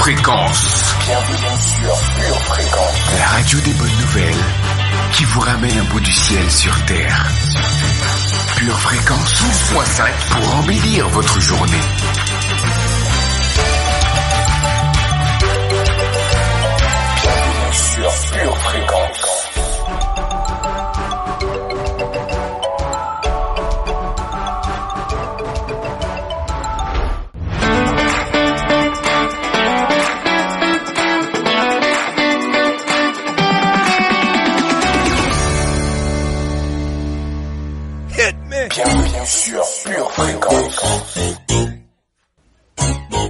Fréquence. Bienvenue sur Pure Fréquence. La radio des bonnes nouvelles qui vous ramène un bout du ciel sur Terre. Pure Fréquence 12.5 pour embellir votre journée. Bienvenue sur Pure Fréquence. Bienvenue sur Pure Fréquence.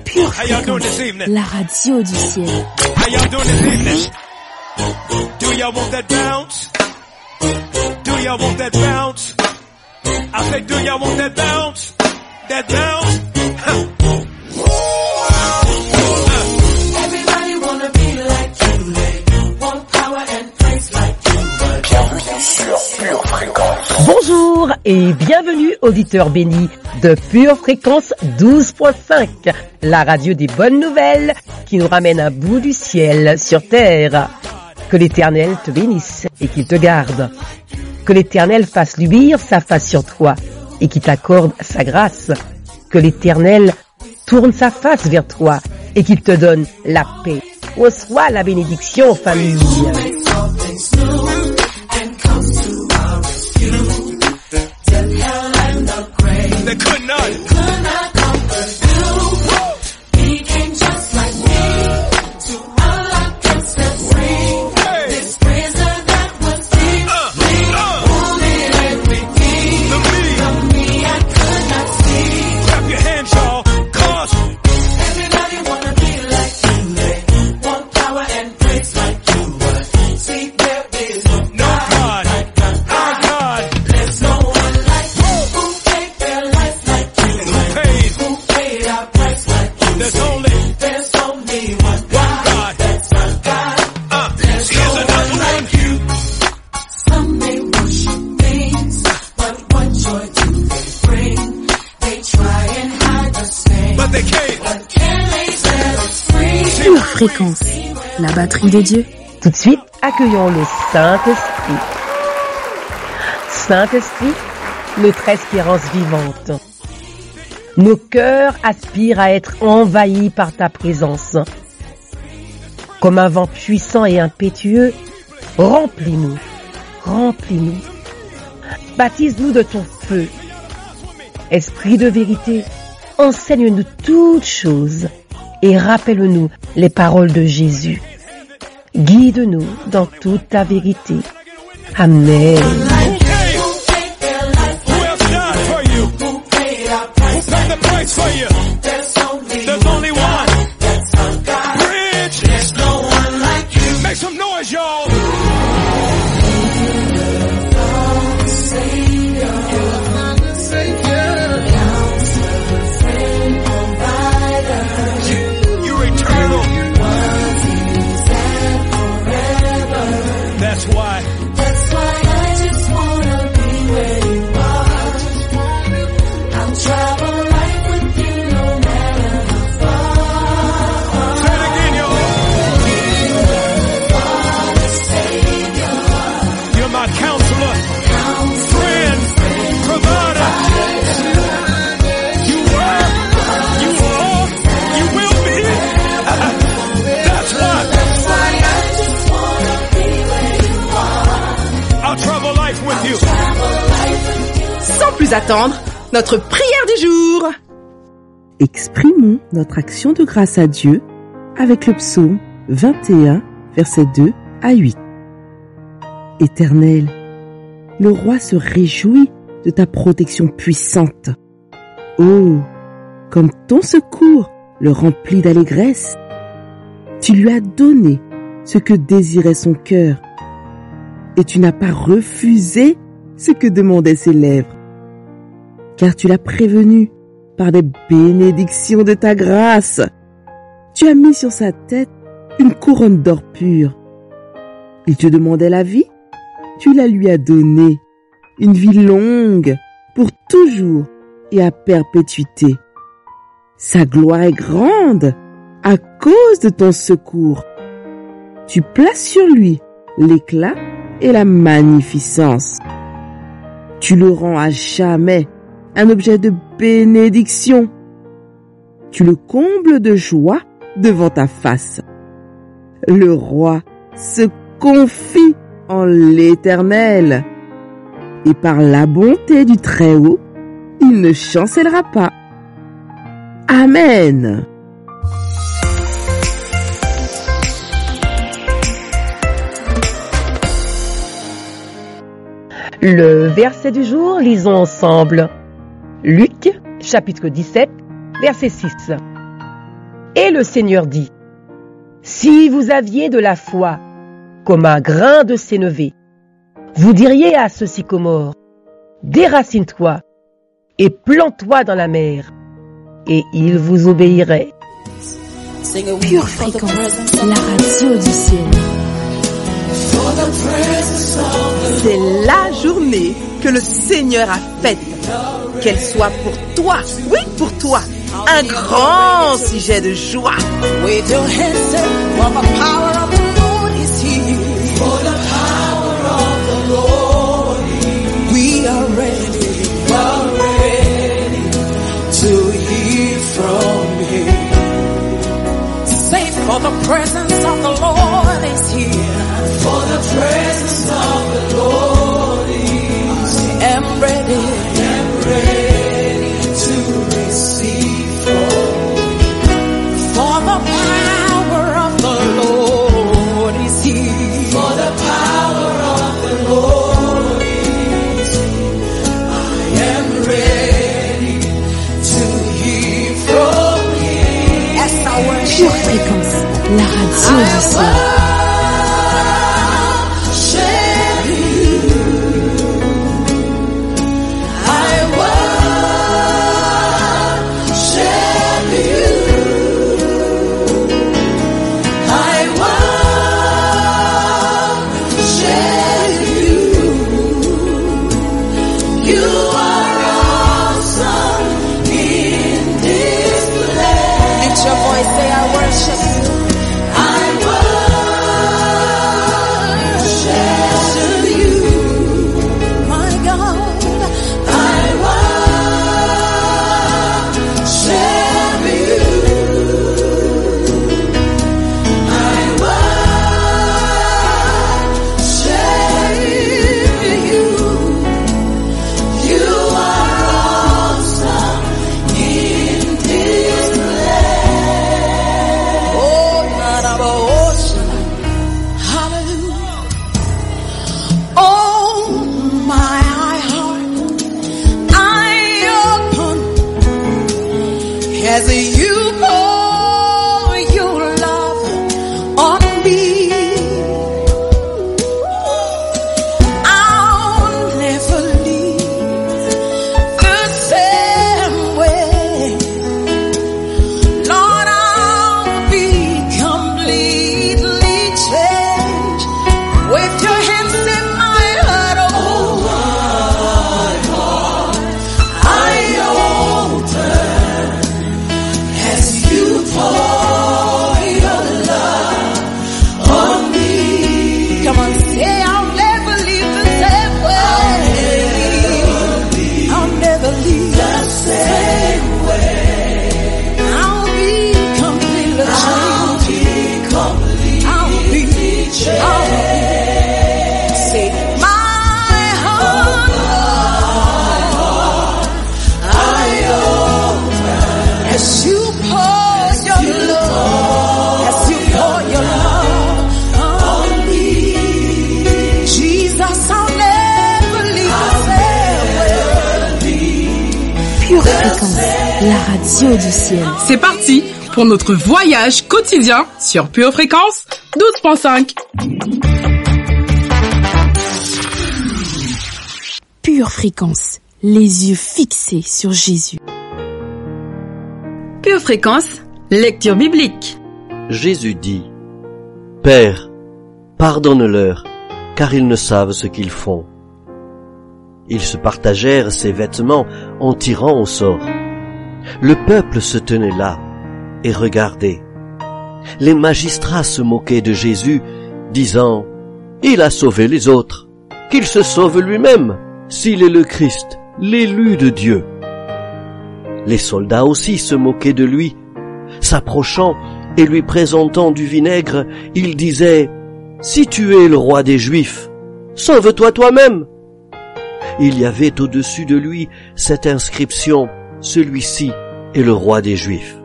Pure Fréquence, la radio du ciel. How y'all doing this evening? Do y'all want that bounce? Do y'all want that bounce? I said, do y'all want that bounce? That bounce? Everybody wanna be like you, they want power and praise like you. Bienvenue sur Pure Fréquence. Bonjour et bienvenue auditeurs bénis de Pure Fréquence 12.5, la radio des bonnes nouvelles qui nous ramène un bout du ciel sur terre. Que l'Éternel te bénisse et qu'il te garde. Que l'Éternel fasse luire sa face sur toi et qu'il t'accorde sa grâce. Que l'Éternel tourne sa face vers toi et qu'il te donne la paix. Reçois la bénédiction, famille. They could not. comfort you. He came just like me to unlock and set free. This prison that was deep, wanted everything. From me I could not see. Clap your hands, y'all. Cause Everybody wanna be like you. They want power and praise like you. But see, there is no no God, our God, There's no one like you who paid their life like you. who Who paid our price like you. there's only There's only one God. God. That's our God. There's Here's no another one one. like you. Some may worship things, but what joy do they bring? They try and hide the stain, But they can't. but can they set us free? Pure Fréquence, la batterie des dieux. Tout de suite, accueillons le Saint-Esprit. Saint-Esprit, notre espérance vivante. Nos cœurs aspirent à être envahis par ta présence. Comme un vent puissant et impétueux, remplis-nous, remplis-nous. Baptise-nous de ton feu. Esprit de vérité, enseigne-nous toutes choses et rappelle-nous les paroles de Jésus. Guide-nous dans toute ta vérité. Amen. Who came? Who else died for you? Who paid our Who price? paid the price for you? There's only one. That's our God. Bridge. There's no one like you. Make some noise, y'all. You're eternal. That's why. That's why I just wanna be where you are. I'll travel right with you no matter how far. Say it again, y'all. You're my counselor, friend, provider. You were, you are, you will be. That's why I just wanna be where you are. I'll travel life with you. Sans plus attendre, notre prière du jour. Exprimons notre action de grâce à Dieu avec le psaume 21, versets 2 à 8. Éternel, le roi se réjouit de ta protection puissante. Oh, comme ton secours le remplit d'allégresse. Tu lui as donné ce que désirait son cœur, et tu n'as pas refusé ce que demandaient ses lèvres, car tu l'as prévenu par les bénédictions de ta grâce. Tu as mis sur sa tête une couronne d'or pur. Il te demandait la vie, tu la lui as donnée, une vie longue, pour toujours et à perpétuité. Sa gloire est grande, à cause de ton secours. Tu places sur lui l'éclat et la magnificence. Tu le rends à jamais un objet de bénédiction. Tu le combles de joie devant ta face. Le roi se confie en l'Éternel. Et par la bonté du Très-Haut, il ne chancellera pas. Amen. Le verset du jour, lisons ensemble. Luc, chapitre 17, verset 6. Et le Seigneur dit, « Si vous aviez de la foi, comme un grain de sénévé, vous diriez à ce sycomore, déracine-toi et plante-toi dans la mer, et il vous obéirait. » Pure Fréquence, la radio du ciel. C'est la journée que le Seigneur a faite. Qu'elle soit pour toi, oui, pour toi, un grand sujet de joie. Wave your hands and for the power of the Lord is here. For the power of the Lord is here. We are ready to hear from Him. Say, for the presence of the Lord is here. For the presence of the Lord is here. I am ready to receive from Him. For the power of the Lord is here. For the power of the Lord is here. I am ready to hear from Him. As I worship. Pure Fréquence, la radio du ciel. La radio du ciel. C'est parti pour notre voyage quotidien sur Pure Fréquence 12.5. Pure Fréquence, les yeux fixés sur Jésus. Pure Fréquence, lecture biblique. Jésus dit, « Père, pardonne-leur, car ils ne savent ce qu'ils font. » Ils se partagèrent ses vêtements en tirant au sort. Le peuple se tenait là et regardait. Les magistrats se moquaient de Jésus, disant « Il a sauvé les autres, qu'il se sauve lui-même, s'il est le Christ, l'élu de Dieu. » Les soldats aussi se moquaient de lui. S'approchant et lui présentant du vinaigre, ils disaient « Si tu es le roi des Juifs, sauve-toi toi-même !» Il y avait au-dessus de lui cette inscription « Celui-ci est le roi des Juifs ».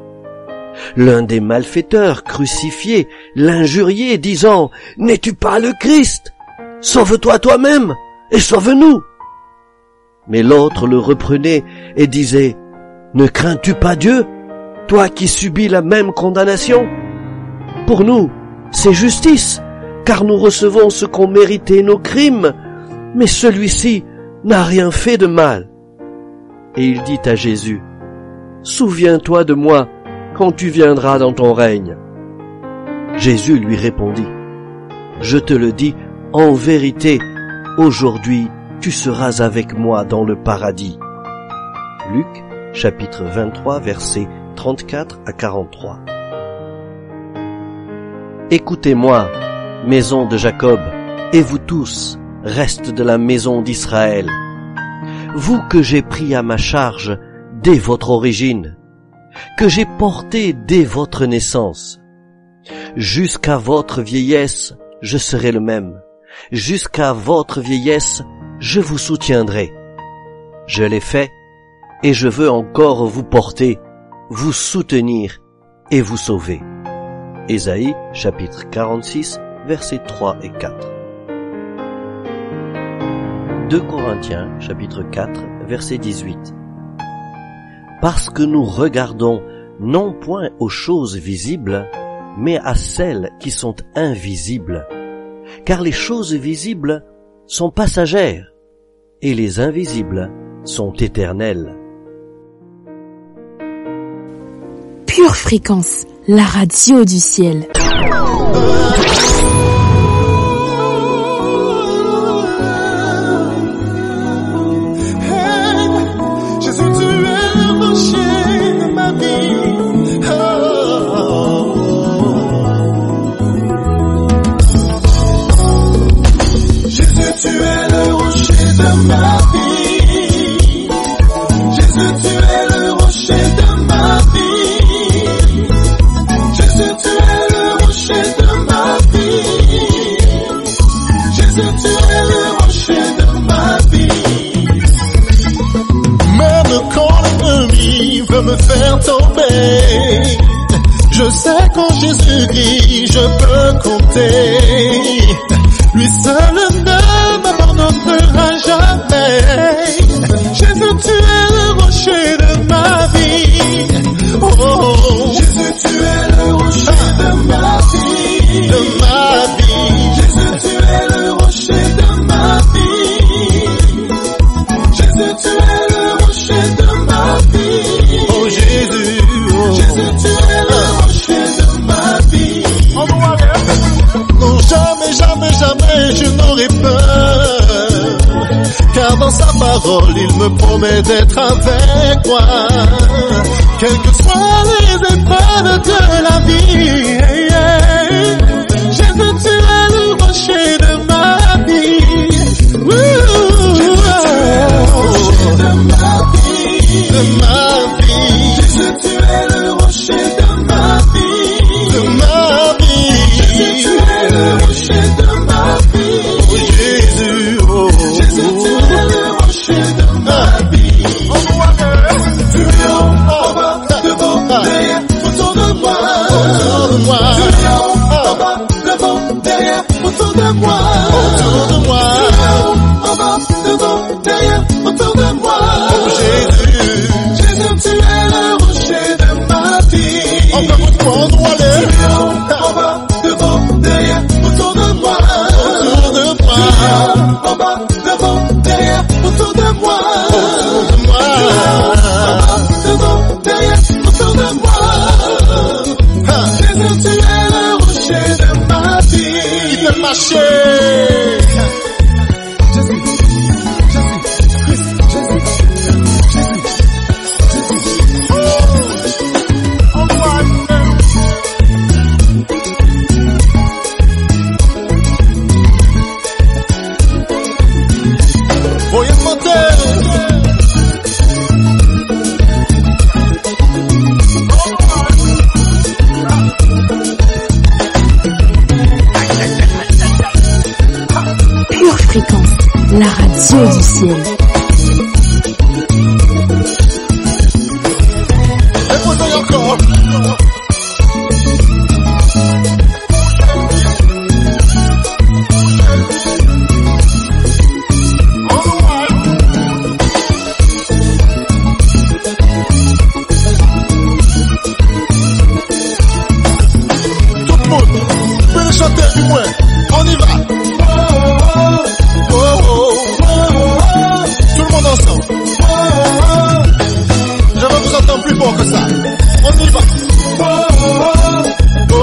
L'un des malfaiteurs crucifiés l'injuriait, disant « N'es-tu pas le Christ? Sauve-toi toi-même et sauve-nous !» Mais l'autre le reprenait et disait « Ne crains-tu pas Dieu, toi qui subis la même condamnation? Pour nous, c'est justice, car nous recevons ce qu'ont mérité nos crimes, mais celui-ci n'a rien fait de mal. » Et il dit à Jésus « Souviens-toi de moi quand tu viendras dans ton règne. » Jésus lui répondit « Je te le dis, en vérité, aujourd'hui tu seras avec moi dans le paradis. » Luc, chapitre 23, versets 34 à 43. Écoutez-moi, maison de Jacob, et vous tous, reste de la maison d'Israël. Vous que j'ai pris à ma charge dès votre origine, que j'ai porté dès votre naissance. Jusqu'à votre vieillesse, je serai le même. Jusqu'à votre vieillesse, je vous soutiendrai. Je l'ai fait, et je veux encore vous porter, vous soutenir et vous sauver. Ésaïe, chapitre 46, versets 3 et 4. 2 Corinthiens, chapitre 4, verset 18. Parce que nous regardons non point aux choses visibles, mais à celles qui sont invisibles. Car les choses visibles sont passagères, et les invisibles sont éternelles. Pure Fréquence, la radio du ciel. Me faire tomber, je sais qu'en Jésus-Christ je peux compter. Lui seul ne m'abandonnera jamais. Jésus, tu es le rocher de ma vie. Oh, Jésus, tu es le rocher de ma vie, de ma vie. Jésus, tu es le rocher de ma vie. Jésus, tu es le rocher de ma vie. Jésus, tu es le rocher de ma vie. Non, jamais, jamais, jamais je n'aurai peur, car dans sa parole il me promet d'être avec moi, quelles que soient les épreuves de la vie. Jésus, tu es le rocher de ma vie. Jésus, tu es le rocher de ma vie, de ma vie. Jésus, tu es le rocher de ma vie, de ma vie. Jésus, tu es le rocher de ma vie. Oh Jésus, oh Jésus, tu es le rocher de ma vie. Tu es en bas, devant, derrière, autour de moi, autour de moi. Tu es en bas, devant, derrière, autour de moi, autour de moi. Tu es en bas, devant, derrière, autour de moi. Oh Jésus, Jésus, tu es le rocher de ma vie. Encore une fois, on doit aller. Tu es en bas, devant, derrière, autour de moi, autour de moi. Tu es en bas, devant, derrière, autour de moi, autour de moi. Tu es en bas, devant, derrière, autour de moi. Jésus, tu es le rocher de ma vie. Il peut marcher. ciel. Déposez encore. Tout le monde, peut le chanter du moins. On y va. Oh, oh, oh. Tout le monde ensemble. Je veux vous entendre plus fort que ça. On y va. Oh, oh,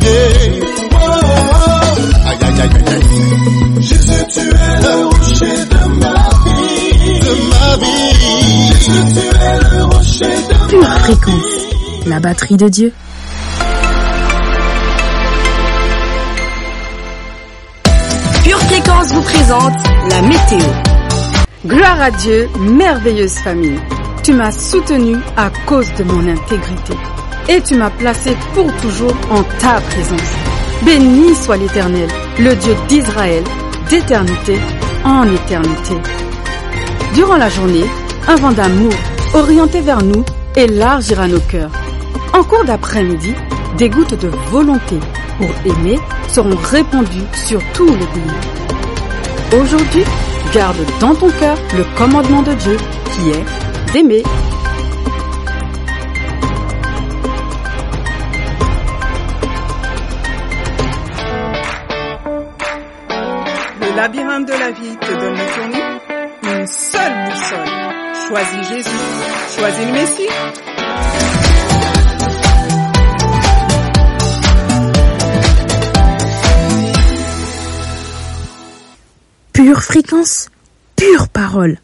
yeah. Aïe, aïe, aïe, aïe, aïe. Jésus, tu es le rocher de ma vie. De ma vie. Jésus, tu es le rocher de ma vie. Pure fréquence, la batterie de Dieu. Pure Fréquence vous présente la météo. Gloire à Dieu, merveilleuse famille. Tu m'as soutenu à cause de mon intégrité. Et tu m'as placé pour toujours en ta présence. Béni soit l'Éternel, le Dieu d'Israël, d'éternité en éternité. Durant la journée, un vent d'amour orienté vers nous élargira nos cœurs. En cours d'après-midi, des gouttes de volonté pour aimer seront répandues sur tout le pays. Aujourd'hui, garde dans ton cœur le commandement de Dieu qui est d'aimer. Le labyrinthe de la vie te donne le tournis. Une seule boussole. Choisis Jésus. Choisis le Messie. Pure fréquence, pure parole.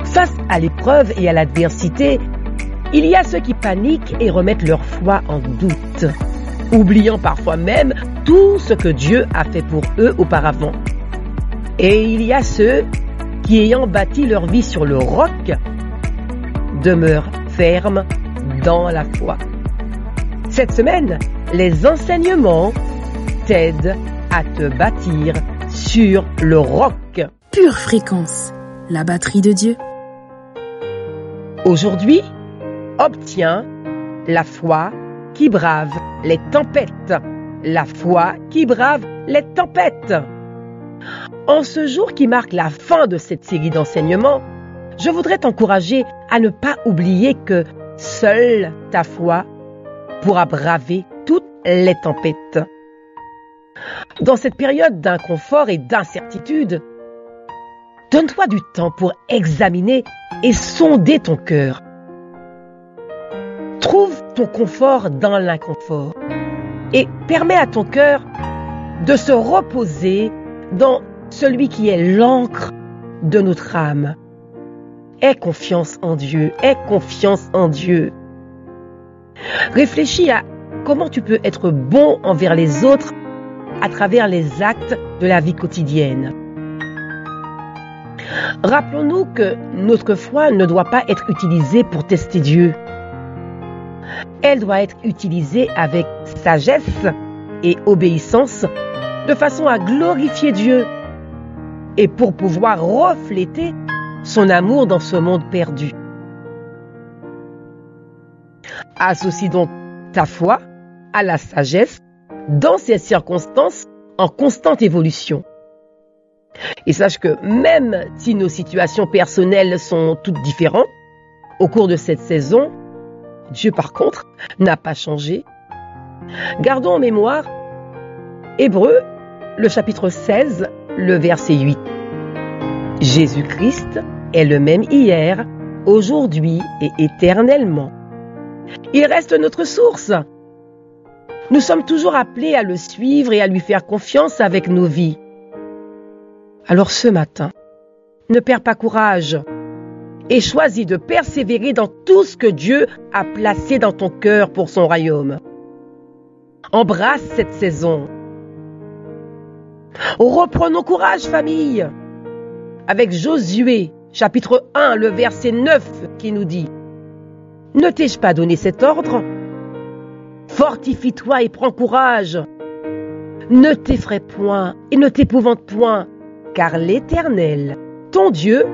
Face à l'épreuve et à l'adversité, il y a ceux qui paniquent et remettent leur foi en doute, oubliant parfois même tout ce que Dieu a fait pour eux auparavant. Et il y a ceux qui, ayant bâti leur vie sur le roc, demeurent fermes dans la foi. Cette semaine, les enseignements t'aident à te bâtir sur le roc. Pure fréquence, la batterie de Dieu. Aujourd'hui, obtiens la foi qui brave les tempêtes. La foi qui brave les tempêtes. En ce jour qui marque la fin de cette série d'enseignements, je voudrais t'encourager à ne pas oublier que seule ta foi pourra braver toutes les tempêtes. Dans cette période d'inconfort et d'incertitude, donne-toi du temps pour examiner et sonder ton cœur. Trouve ton confort dans l'inconfort et permets à ton cœur de se reposer dans celui qui est l'encre de notre âme. Aie confiance en Dieu, aie confiance en Dieu. Réfléchis à comment tu peux être bon envers les autres à travers les actes de la vie quotidienne. Rappelons-nous que notre foi ne doit pas être utilisée pour tester Dieu. Elle doit être utilisée avec sagesse et obéissance de façon à glorifier Dieu et pour pouvoir refléter son amour dans ce monde perdu. Associe donc ta foi à la sagesse dans ces circonstances en constante évolution. Et sache que même si nos situations personnelles sont toutes différentes, au cours de cette saison, Dieu par contre n'a pas changé. Gardons en mémoire Hébreux, le chapitre 16, le verset 8. Jésus-Christ est le même hier, aujourd'hui et éternellement. Il reste notre source. Nous sommes toujours appelés à le suivre et à lui faire confiance avec nos vies. Alors ce matin, ne perds pas courage et choisis de persévérer dans tout ce que Dieu a placé dans ton cœur pour son royaume. Embrasse cette saison. Reprenons courage, famille, avec Josué, chapitre 1, le verset 9, qui nous dit Ne t'ai-je pas donné cet ordre? Fortifie-toi et prends courage. Ne t'effraie point et ne t'épouvante point, car l'Éternel, ton Dieu,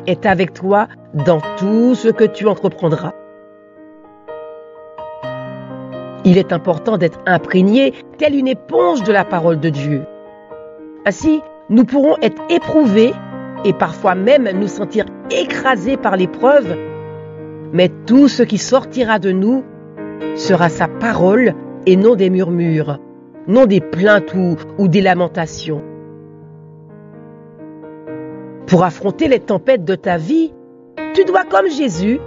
est avec toi dans tout ce que tu entreprendras. Il est important d'être imprégné, telle une éponge de la parole de Dieu. Ainsi, nous pourrons être éprouvés et parfois même nous sentir écrasés par l'épreuve, mais tout ce qui sortira de nous sera sa parole et non des murmures, non des plaintes ou des lamentations. Pour affronter les tempêtes de ta vie, tu dois, comme Jésus,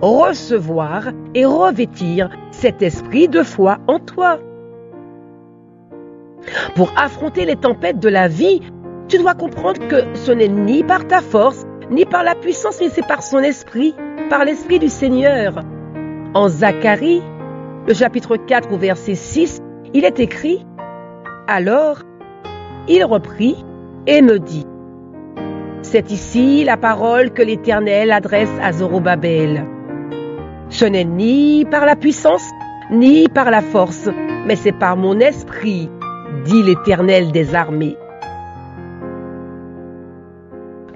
recevoir et revêtir cet esprit de foi en toi. Pour affronter les tempêtes de la vie, tu dois comprendre que ce n'est ni par ta force, ni par la puissance, mais c'est par son esprit, par l'esprit du Seigneur. En Zacharie, le chapitre 4 au verset 6, il est écrit « Alors, il reprit et me dit, c'est ici la parole que l'Éternel adresse à Zorobabel. Ce n'est ni par la puissance, ni par la force, mais c'est par mon esprit, dit l'Éternel des armées. »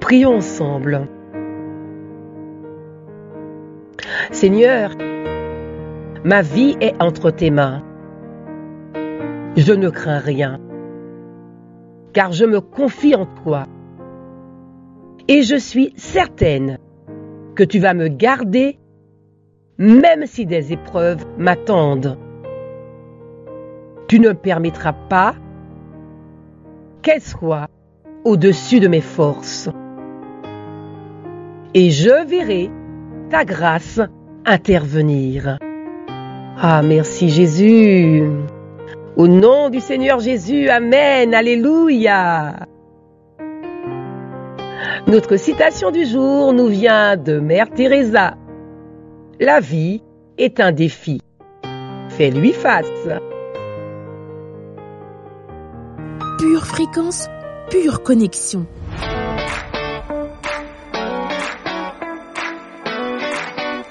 Prions ensemble. Seigneur, ma vie est entre tes mains. Je ne crains rien, car je me confie en toi. Et je suis certaine que tu vas me garder, même si des épreuves m'attendent. Tu ne permettras pas qu'elles soient au-dessus de mes forces. Et je verrai ta grâce intervenir. Ah, merci Jésus. Au nom du Seigneur Jésus, amen, alléluia. Notre citation du jour nous vient de Mère Teresa. La vie est un défi. Fais-lui face. Pure fréquence, pure connexion.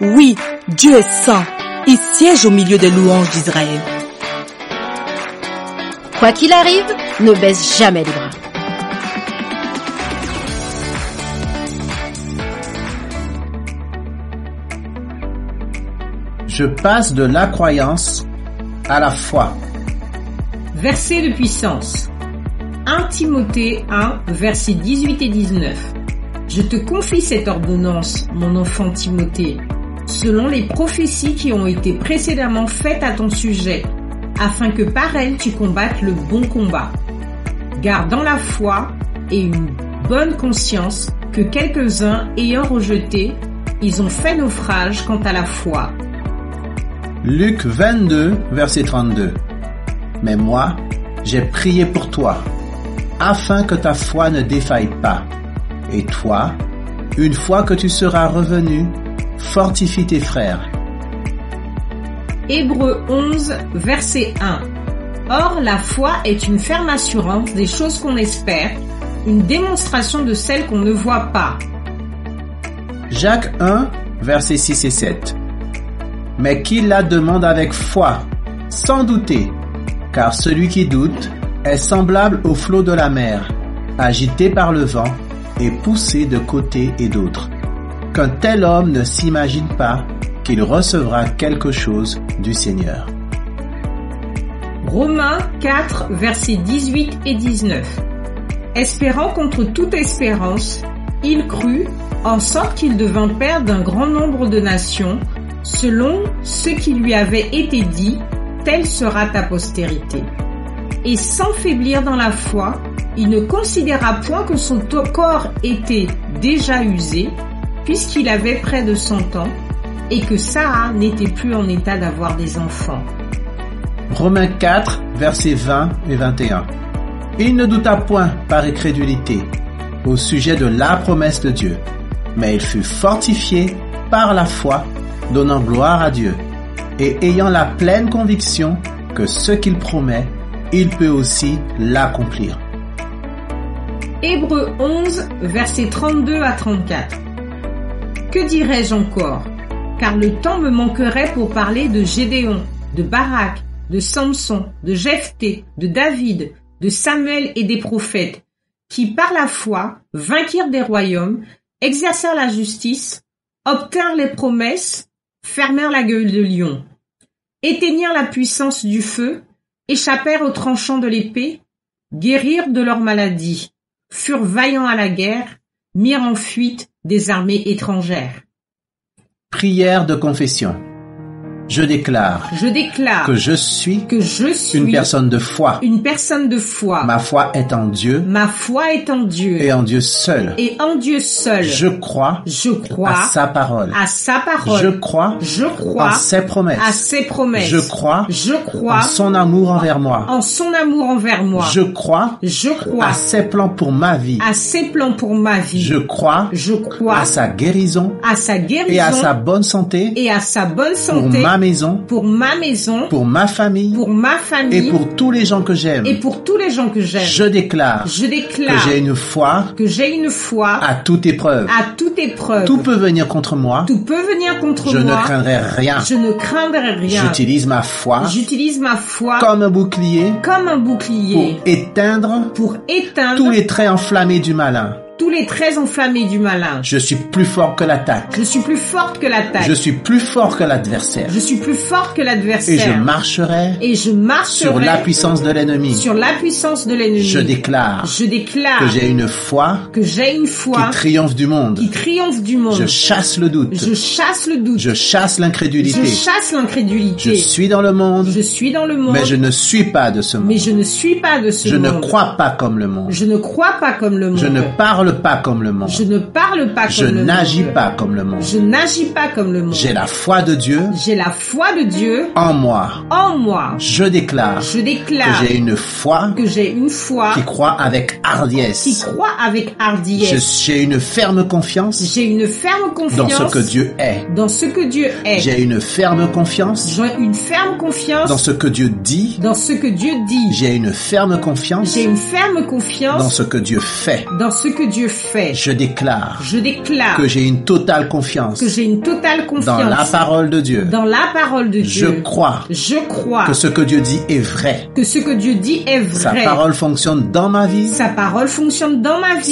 Oui, Dieu est saint. Il siège au milieu des louanges d'Israël. Quoi qu'il arrive, ne baisse jamais les bras. Je passe de la croyance à la foi. Verset de puissance. 1 Timothée 1, versets 18 et 19. Je te confie cette ordonnance, mon enfant Timothée, selon les prophéties qui ont été précédemment faites à ton sujet, afin que par elles tu combattes le bon combat. Gardant la foi et une bonne conscience que quelques-uns ayant rejeté, ils ont fait naufrage quant à la foi. Luc 22, verset 32. Mais moi, j'ai prié pour toi, afin que ta foi ne défaille pas. Et toi, une fois que tu seras revenu, fortifie tes frères. Hébreux 11, verset 1. Or, la foi est une ferme assurance des choses qu'on espère, une démonstration de celles qu'on ne voit pas. Jacques 1, versets 6 et 7. Mais qu'il la demande avec foi, sans douter, car celui qui doute est semblable au flot de la mer, agité par le vent et poussé de côté et d'autre. Qu'un tel homme ne s'imagine pas qu'il recevra quelque chose du Seigneur. Romains 4, versets 18 et 19. Espérant contre toute espérance, il crut, en sorte qu'il devint père d'un grand nombre de nations, selon ce qui lui avait été dit, telle sera ta postérité. Et sans faiblir dans la foi, il ne considéra point que son corps était déjà usé, puisqu'il avait près de 100 ans, et que Sarah n'était plus en état d'avoir des enfants. Romains 4, versets 20 et 21. Il ne douta point par incrédulité au sujet de la promesse de Dieu, mais il fut fortifié par la foi, donnant gloire à Dieu, et ayant la pleine conviction que ce qu'il promet, il peut aussi l'accomplir. Hébreux 11, versets 32 à 34. Que dirais-je encore? car le temps me manquerait pour parler de Gédéon, de Barak, de Samson, de Jephthé, de David, de Samuel et des prophètes, qui par la foi vainquirent des royaumes, exercèrent la justice, obtinrent les promesses, fermèrent la gueule de lion, éteignirent la puissance du feu, échappèrent aux tranchants de l'épée, guérirent de leur maladie, furent vaillants à la guerre, mirent en fuite des armées étrangères. Prière de confession. Je déclare que je suis une personne de foi. Ma foi est en Dieu. Et en Dieu seul. Je crois à sa parole. Je crois en ses promesses. Je crois en son amour envers moi. Je crois à ses plans pour ma vie. Je crois à sa guérison et à sa bonne santé pour ma maison, pour ma famille et pour tous les gens que j'aime. Je déclare que j'ai une foi à toute épreuve. Tout peut venir contre moi. Je ne craindrai rien. J'utilise ma foi comme un bouclier pour éteindre tous les traits enflammés du malin. Je suis plus fort que l'attaque. Je suis plus fort que l'adversaire. Et je marcherai sur la puissance de l'ennemi. Je déclare que j'ai une foi qui triomphe du monde. Je chasse le doute. Je chasse l'incrédulité. Je suis dans le monde. Mais je ne suis pas de ce monde. Je ne crois pas comme le monde. Je ne parle pas comme le monde. Je n'agis pas comme le monde. J'ai la foi de Dieu. En moi. Je déclare que j'ai une foi qui croit avec hardiesse. J'ai une ferme confiance dans ce que Dieu est. J'ai une ferme confiance dans ce que Dieu dit. J'ai une ferme confiance dans ce que Dieu fait. Je déclare que j'ai une totale confiance dans la parole de Dieu. Je crois que ce que Dieu dit est vrai. Sa parole fonctionne dans ma vie.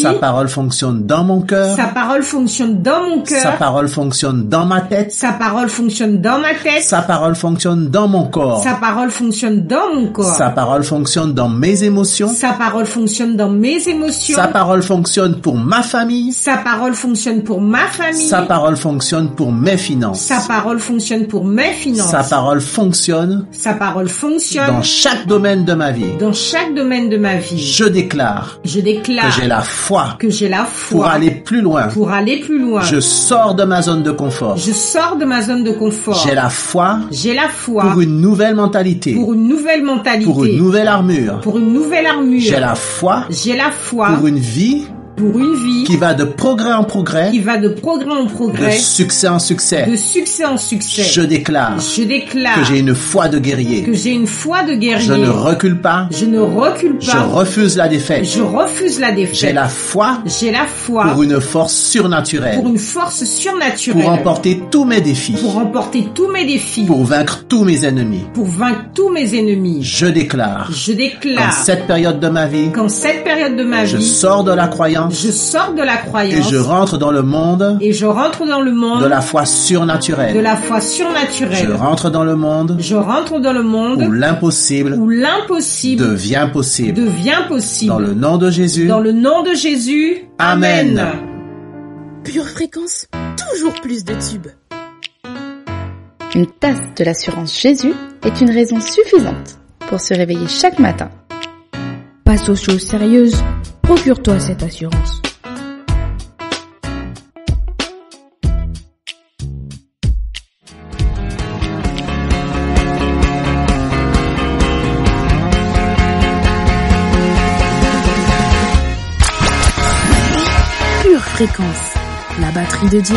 Sa parole fonctionne dans mon cœur. Sa parole fonctionne dans ma tête. Sa parole fonctionne dans mon corps. Sa parole fonctionne dans mes émotions. Sa parole fonctionne pour ma famille. Sa parole fonctionne pour mes finances. Sa parole fonctionne dans chaque domaine de ma vie. Je déclare que j'ai la foi pour aller plus loin. Je sors de ma zone de confort. J'ai la foi pour une nouvelle mentalité. Pour une nouvelle armure. J'ai la foi pour une vie qui va de progrès en progrès, de succès en succès. Je déclare que j'ai une foi de guerrier. Je ne recule pas. Je refuse la défaite. J'ai la foi pour une force surnaturelle. Pour emporter tous mes défis. Pour vaincre tous mes ennemis. Je déclare qu'en cette période de ma vie, je sors de la croyance. Et je rentre dans le monde de la foi surnaturelle. Je rentre dans le monde où l'impossible devient possible. Dans le nom de Jésus. Amen. Pure Fréquence, toujours plus de tubes. Une tasse de l'assurance Jésus est une raison suffisante pour se réveiller chaque matin. Passe aux choses sérieuses. Procure-toi cette assurance. Pure Fréquence, la batterie de Dieu.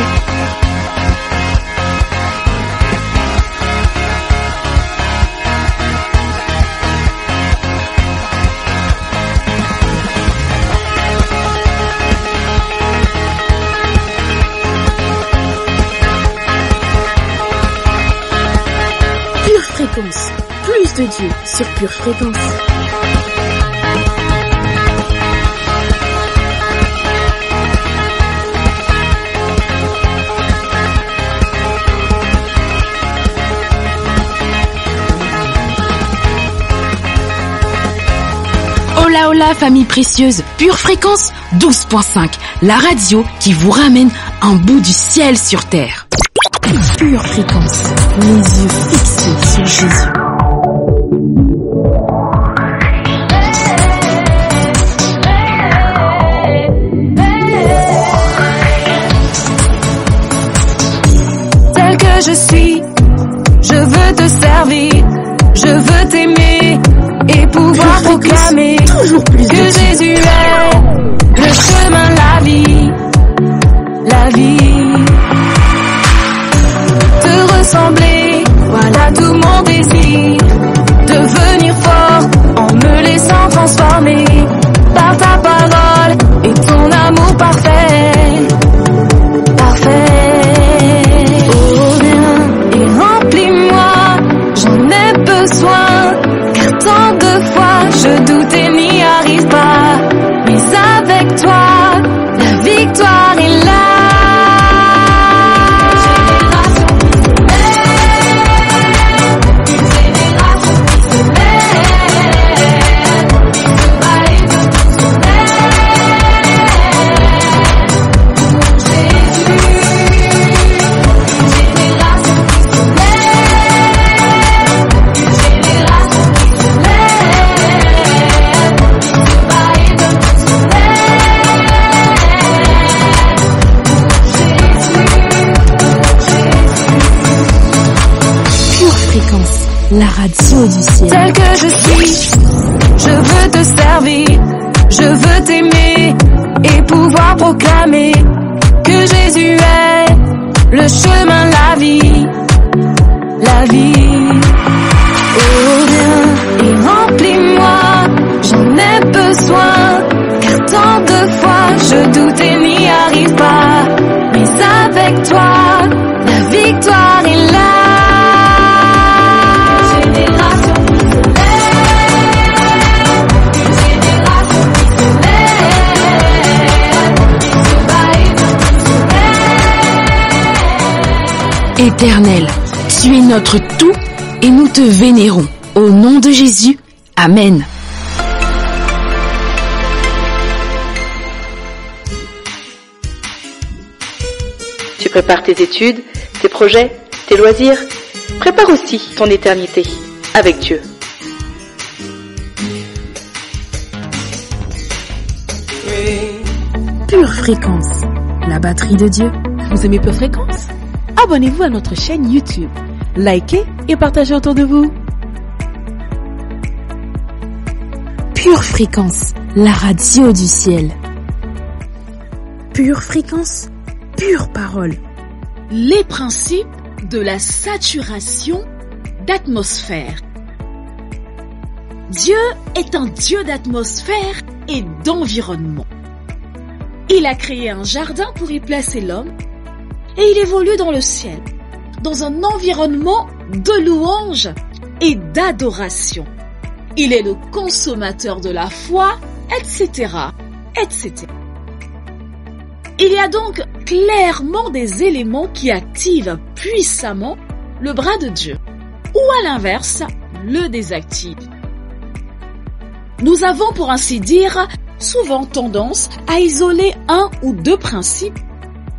de Dieu sur Pure Fréquence. Hola hola famille précieuse, Pure Fréquence 12.5, la radio qui vous ramène un bout du ciel sur terre. Pure Fréquence, les yeux fixés sur Jésus. Tel que je suis, je veux te servir, je veux t'aimer et pouvoir proclamer que Jésus est le chemin, la vie, la vie. Te ressembler, voilà tout mon désir, devenir fort en me laissant transformer par ta parole et ton amour parfait, parfait. Oh viens et remplis-moi, j'en ai besoin, car tant de fois je doute et n'y arrive pas, mais avec toi, la victoire est là. La radio du ciel. Tel que je suis, je veux te servir, je veux t'aimer et pouvoir proclamer que Jésus est le chemin, la vie, la vie. Oh viens et remplis-moi, j'en ai besoin, car tant de fois je doute et n'y arrive pas, mais avec toi, la victoire est là. Éternel, tu es notre tout et nous te vénérons. Au nom de Jésus, Amen. Tu prépares tes études, tes projets, tes loisirs. Prépare aussi ton éternité avec Dieu. Pure Fréquence, la batterie de Dieu. Vous aimez Pure Fréquence? Abonnez-vous à notre chaîne YouTube, likez et partagez autour de vous. Pure Fréquence, la radio du ciel. Pure Fréquence, pure parole. Les principes de la saturation d'atmosphère. Dieu est un Dieu d'atmosphère et d'environnement. Il a créé un jardin pour y placer l'homme et il évolue dans le ciel, dans un environnement de louange et d'adoration. Il est le consommateur de la foi, etc., etc. Il y a donc clairement des éléments qui activent puissamment le bras de Dieu, ou à l'inverse, le désactivent. Nous avons, pour ainsi dire, souvent tendance à isoler un ou deux principes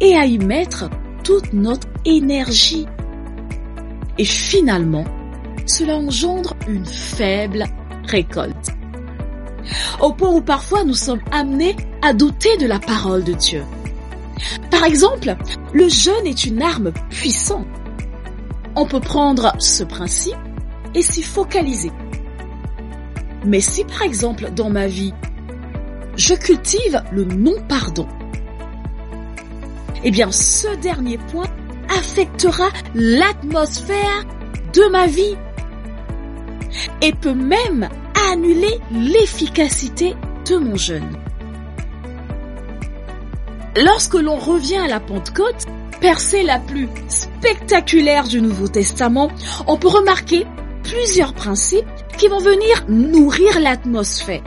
et à y mettre toute notre énergie. Et finalement, cela engendre une faible récolte. Au point où parfois nous sommes amenés à douter de la parole de Dieu. Par exemple, le jeûne est une arme puissante. On peut prendre ce principe et s'y focaliser. Mais si par exemple dans ma vie, je cultive le non-pardon, eh bien ce dernier point affectera l'atmosphère de ma vie et peut même annuler l'efficacité de mon jeûne. Lorsque l'on revient à la Pentecôte, percée la plus spectaculaire du Nouveau Testament, on peut remarquer plusieurs principes qui vont venir nourrir l'atmosphère,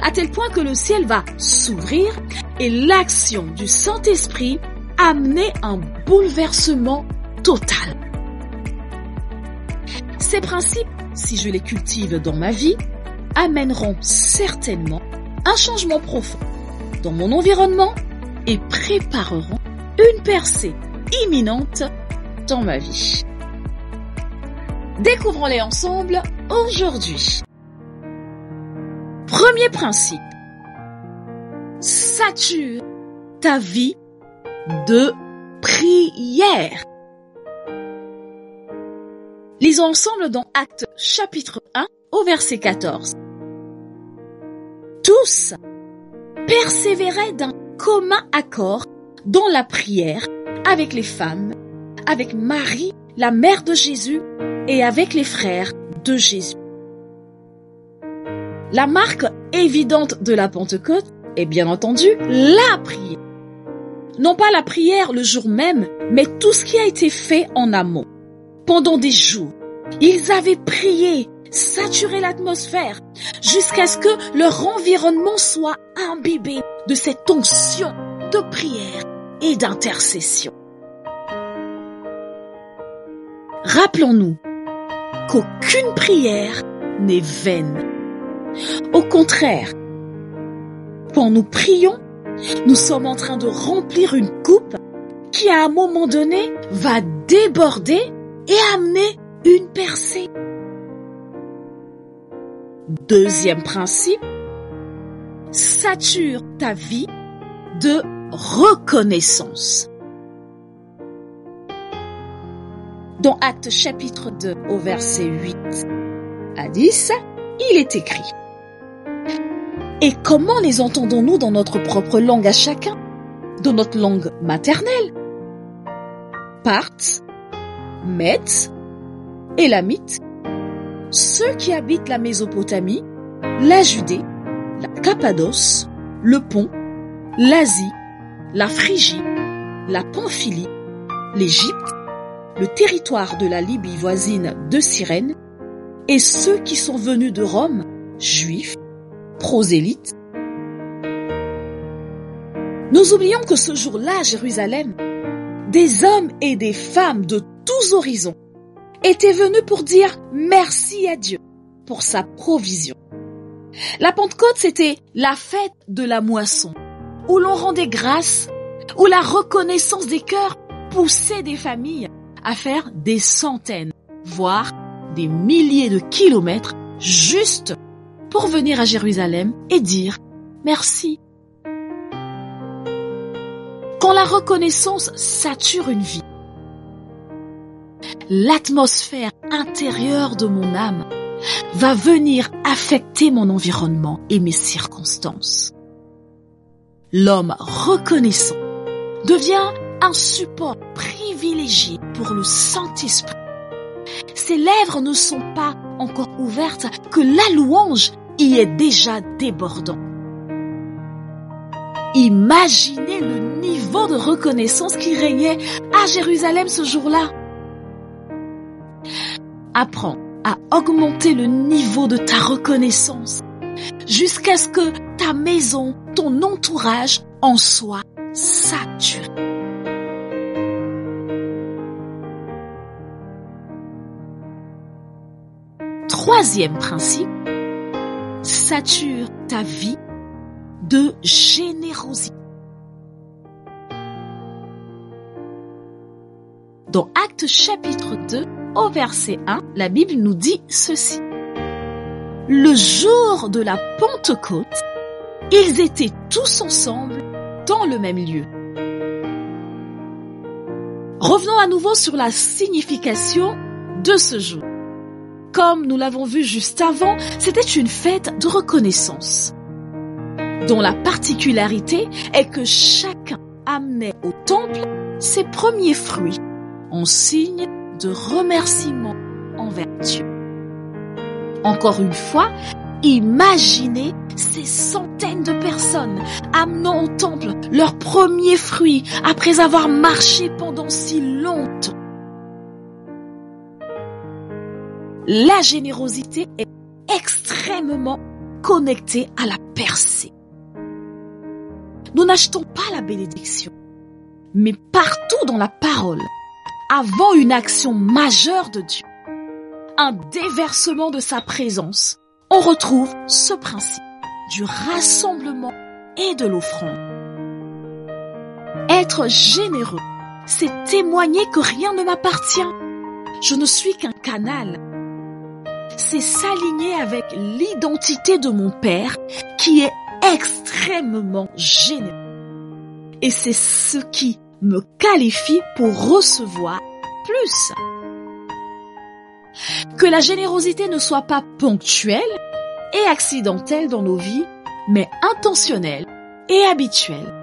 à tel point que le ciel va s'ouvrir et l'action du Saint-Esprit amener un bouleversement total. Ces principes, si je les cultive dans ma vie, amèneront certainement un changement profond dans mon environnement et prépareront une percée imminente dans ma vie. Découvrons-les ensemble aujourd'hui. Premier principe. Sature ta vie de prière. Lisons ensemble dans Actes chapitre 1 au verset 14. Tous persévéraient d'un commun accord dans la prière avec les femmes, avec Marie, la mère de Jésus, et avec les frères de Jésus. La marque évidente de la Pentecôte est bien entendu la prière. Non pas la prière le jour même, mais tout ce qui a été fait en amont. Pendant des jours, ils avaient prié, saturé l'atmosphère, jusqu'à ce que leur environnement soit imbibé de cette onction de prière et d'intercession. Rappelons-nous qu'aucune prière n'est vaine. Au contraire, quand nous prions, nous sommes en train de remplir une coupe qui à un moment donné va déborder et amener une percée. Deuxième principe, sature ta vie de reconnaissance. Dans Actes chapitre 2 au verset 8 à 10, il est écrit: Et comment les entendons-nous dans notre propre langue à chacun, dans notre langue maternelle? Parthes, Mèdes, Élamites, ceux qui habitent la Mésopotamie, la Judée, la Cappadoce, le Pont, l'Asie, la Phrygie, la Pamphylie, l'Égypte, le territoire de la Libye voisine de Cyrène, et ceux qui sont venus de Rome, juifs, prosélytes. Nous oublions que ce jour-là, à Jérusalem, des hommes et des femmes de tous horizons étaient venus pour dire merci à Dieu pour sa provision. La Pentecôte, c'était la fête de la moisson, où l'on rendait grâce, où la reconnaissance des cœurs poussait des familles à faire des centaines, voire des milliers de kilomètres juste pour venir à Jérusalem et dire merci. Quand la reconnaissance sature une vie, l'atmosphère intérieure de mon âme va venir affecter mon environnement et mes circonstances. L'homme reconnaissant devient un support privilégié pour le Saint-Esprit. Ses lèvres ne sont pas encore ouvertes que la louange y est déjà débordant. Imaginez le niveau de reconnaissance qui régnait à Jérusalem ce jour-là. Apprends à augmenter le niveau de ta reconnaissance jusqu'à ce que ta maison, ton entourage en soit saturé. Troisième principe, sature ta vie de générosité. Dans Actes chapitre 2, au verset 1, la Bible nous dit ceci. Le jour de la Pentecôte, ils étaient tous ensemble dans le même lieu. Revenons à nouveau sur la signification de ce jour. Comme nous l'avons vu juste avant, c'était une fête de reconnaissance, dont la particularité est que chacun amenait au temple ses premiers fruits en signe de remerciement envers Dieu. Encore une fois, imaginez ces centaines de personnes amenant au temple leurs premiers fruits après avoir marché pendant si longtemps. la générosité est extrêmement connectée à la percée. Nous n'achetons pas la bénédiction, mais partout dans la parole, avant une action majeure de Dieu, un déversement de sa présence, on retrouve ce principe du rassemblement et de l'offrande. Être généreux, c'est témoigner que rien ne m'appartient. Je ne suis qu'un canal. C'est s'aligner avec l'identité de mon Père qui est extrêmement généreux. Et c'est ce qui me qualifie pour recevoir plus. Que la générosité ne soit pas ponctuelle et accidentelle dans nos vies, mais intentionnelle et habituelle.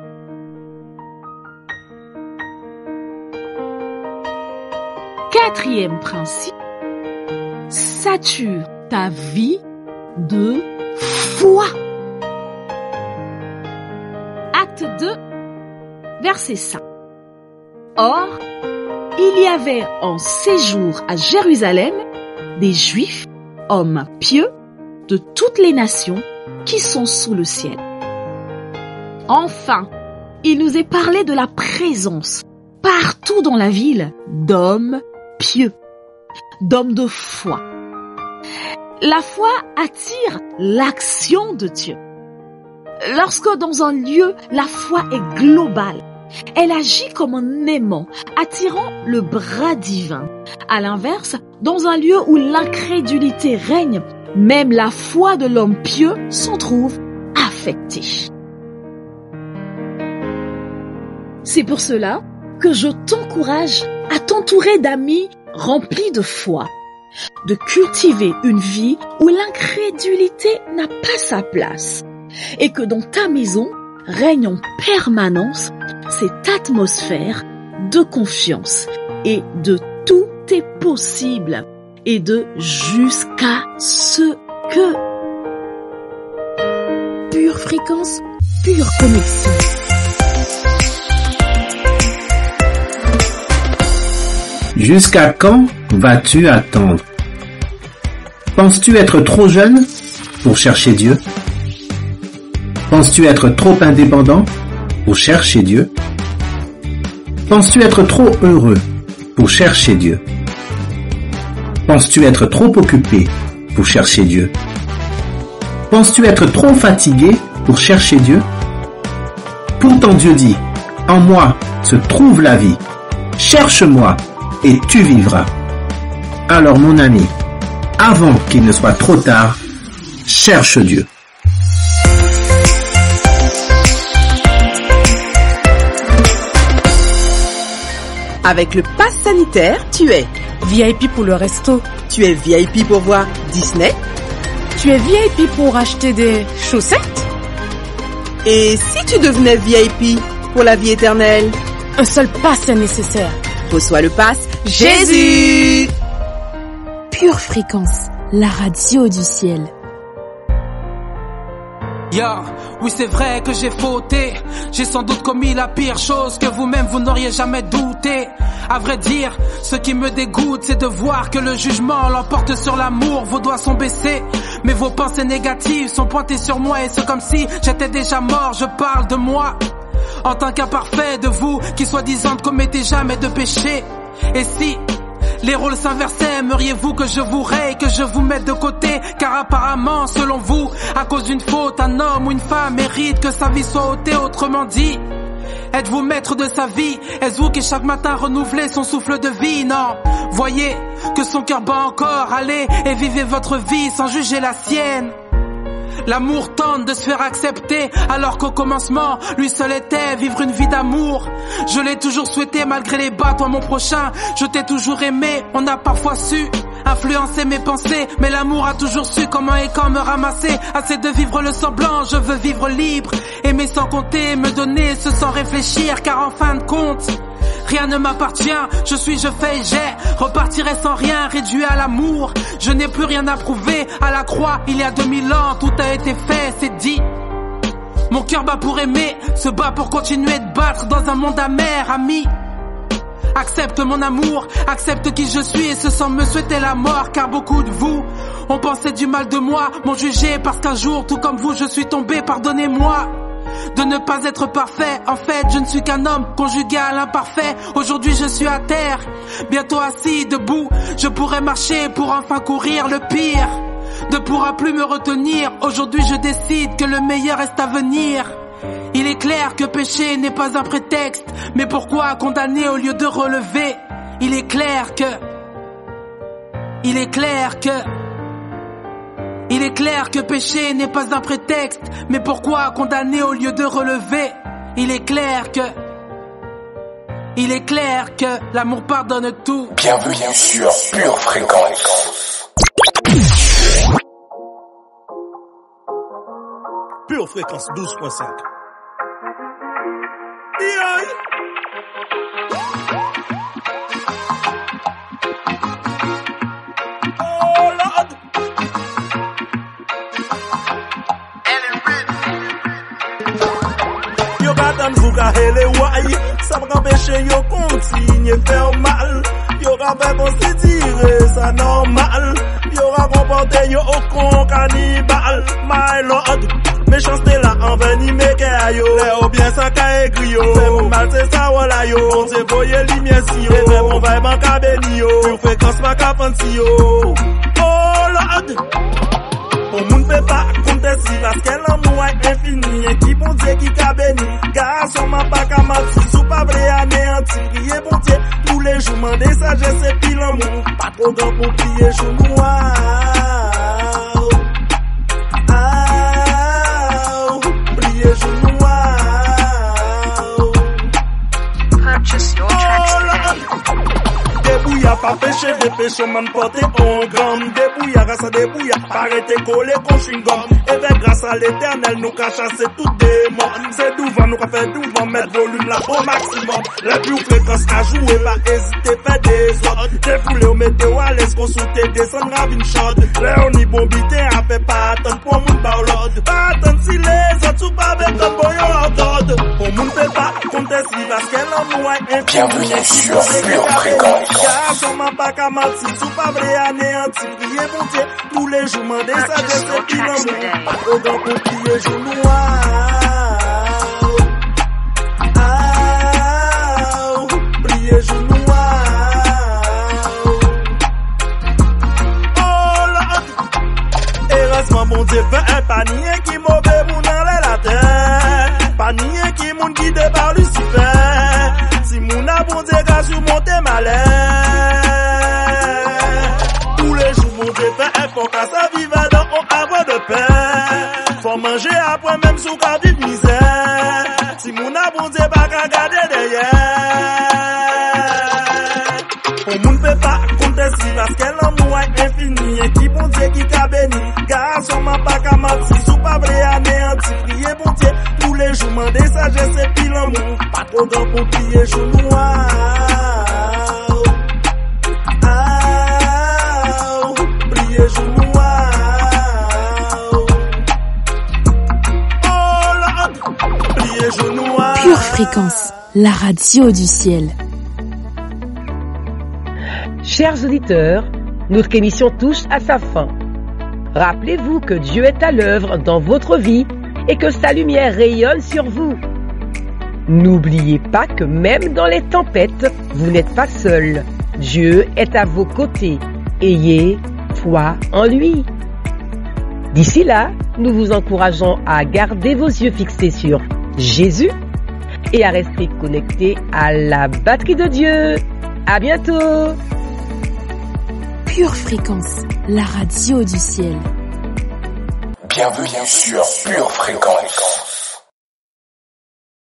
Quatrième principe, sature ta vie de foi. Acte 2, verset 5. Or, il y avait en séjour à Jérusalem des Juifs, hommes pieux, de toutes les nations qui sont sous le ciel. Enfin, il nous est parlé de la présence partout dans la ville d'hommes pieux, d'hommes de foi. La foi attire l'action de Dieu. Lorsque dans un lieu, la foi est globale, elle agit comme un aimant, attirant le bras divin. À l'inverse, dans un lieu où l'incrédulité règne, même la foi de l'homme pieux s'en trouve affectée. C'est pour cela que je t'encourage à t'entourer d'amis remplis de foi, de cultiver une vie où l'incrédulité n'a pas sa place et que dans ta maison règne en permanence cette atmosphère de confiance et de tout est possible et de jusqu'à ce que. Pure fréquence, pure connexion. Jusqu'à quand vas-tu attendre? Penses-tu être trop jeune pour chercher Dieu? Penses-tu être trop indépendant pour chercher Dieu? Penses-tu être trop heureux pour chercher Dieu? Penses-tu être trop occupé pour chercher Dieu? Penses-tu être trop fatigué pour chercher Dieu? Pourtant Dieu dit, en moi se trouve la vie. Cherche-moi et tu vivras. Alors mon ami, avant qu'il ne soit trop tard, cherche Dieu. Avec le pass sanitaire, tu es VIP pour le resto. Tu es VIP pour voir Disney. Tu es VIP pour acheter des chaussettes. Et si tu devenais VIP pour la vie éternelle? Un seul pass est nécessaire. Reçois le pass Jésus. Pure fréquence, la radio du ciel. Oui c'est vrai que j'ai fauté. J'ai sans doute commis la pire chose que vous-même vous n'auriez jamais douté. À vrai dire, ce qui me dégoûte, c'est de voir que le jugement l'emporte sur l'amour. Vos doigts sont baissés, mais vos pensées négatives sont pointées sur moi. Et c'est comme si j'étais déjà mort, je parle de moi en tant qu'imparfait, de vous qui soi-disant ne commettez jamais de péché. Et si les rôles s'inversaient, aimeriez-vous que je vous raye, que je vous mette de côté? Car apparemment, selon vous, à cause d'une faute, un homme ou une femme mérite que sa vie soit ôtée. Autrement dit, êtes-vous maître de sa vie? Est-ce vous qui chaque matin renouvelez son souffle de vie? Non, voyez que son cœur bat encore. Allez et vivez votre vie sans juger la sienne. L'amour tente de se faire accepter, alors qu'au commencement, lui seul était vivre une vie d'amour. Je l'ai toujours souhaité malgré les bas, toi mon prochain. Je t'ai toujours aimé, on a parfois su influencer mes pensées, mais l'amour a toujours su comment et quand me ramasser. Assez de vivre le semblant, je veux vivre libre. Aimer sans compter, me donner ce sans réfléchir, car en fin de compte, rien ne m'appartient, je suis, je fais et j'ai. Repartirai sans rien, réduit à l'amour. Je n'ai plus rien à prouver. À la croix, il y a 2000 ans, tout a été fait, c'est dit. Mon cœur bat pour aimer, se bat pour continuer de battre dans un monde amer, ami. Accepte mon amour, accepte qui je suis et ce sans me souhaiter la mort. Car beaucoup de vous ont pensé du mal de moi, m'ont jugé parce qu'un jour, tout comme vous, je suis tombé. Pardonnez-moi de ne pas être parfait. En fait, je ne suis qu'un homme conjugal imparfait. Aujourd'hui, je suis à terre, bientôt assis, debout. Je pourrais marcher pour enfin courir. Le pire ne pourra plus me retenir. Aujourd'hui, je décide que le meilleur reste à venir. Il est clair que péché n'est pas un prétexte, mais pourquoi condamner au lieu de relever? Il est clair que péché n'est pas un prétexte, mais pourquoi condamner au lieu de relever? Il est clair que l'amour pardonne tout. Bienvenue sur Pure Fréquence. Pure Fréquence 12.5. Oh Lord. Yo gatan vous ka hele wai, ça va empêcher yo continue faire mal. Yo ka fait considérer ça normal. Yo ka comporter yo au con cannibal. My Lord. Méchanceté là envers ni meke a yo. Ou bien ça ka écrit yo. Fais mon mal c'est ça wala yo. On te voye lumière si yo. Et mon vibe en ka béni yo. Pure Fréquence ma ka fancy yo. Oh Lord. On moun peut pas compter si parce qu'elle l'amour est infini. Et qui bon Dieu qui ka béni. Garçon m'a pas ka menti. Sou pas vrai anéanti. Priez bon Dieu tous les jours. Mandez sagesse et puis l'amour. Pas trop grand pour prier jour noir. Débouilla, pas péché, des péchés, man porté en gramme. Débouilla, grâce à débouilla, arrêtez coller comme chewing-gum. Et bien, grâce à l'éternel, nous qu'a chassé tout démon. C'est devant, nous qu'a fait devant, mettre volume là au maximum. La Pure Fréquence à jouer, pas hésiter, fait des ordres. Défoulé au météo à l'aise, consulter, descendre, ravine chaude. Léonie Bombité a fait pas attendre pour moun baulode. Pas attendre si les autres sont pas avec un boyon leur dode. Pour moun fait pas compter si parce qu'elle en moi est bienvenue sur Pure Fréquence. Garçon m'a pas qu'à mentir, sous pas vrai anéanti. Priez bon Dieu, tous les jours, mandez sagesse et puis l'amour. Au grand pour prier jour noir. Priez jour noir. Oh Lord. Heureusement bon Dieu fait un panier qui mauvais moun dans la terre. Panier qui moun guidé par Lucifer. Si moun a bon Dieu qu'a surmonté malheur. Tous les jours mon Dieu fait un fort qu'à sa vivre dans un arbre de paix. Faut manger après même sous qu'à vivre misère. Si moun a bon Dieu pas qu'à garder derrière. On moun peut pas compter si parce qu'elle l'amour est infini. Et qui bon Dieu qui qu'a béni. Garçon m'a pas qu'à mentir. Sous pas vrai anéanti. Priez bon Dieu tous les jours. Mandez sagesse et puis l'amour. Pas trop grand pour prier jour noir. Priez jour noir. Oh Lord. Priez jour noir. Pure Fréquence, la radio du ciel. Chers auditeurs, notre émission touche à sa fin. Rappelez-vous que Dieu est à l'œuvre dans votre vie et que sa lumière rayonne sur vous. N'oubliez pas que même dans les tempêtes, vous n'êtes pas seul. Dieu est à vos côtés. Ayez foi en lui. D'ici là, nous vous encourageons à garder vos yeux fixés sur Jésus et à rester connectés à la batterie de Dieu. À bientôt. Pure Fréquence, la radio du ciel. Bienvenue sur Pure Fréquence.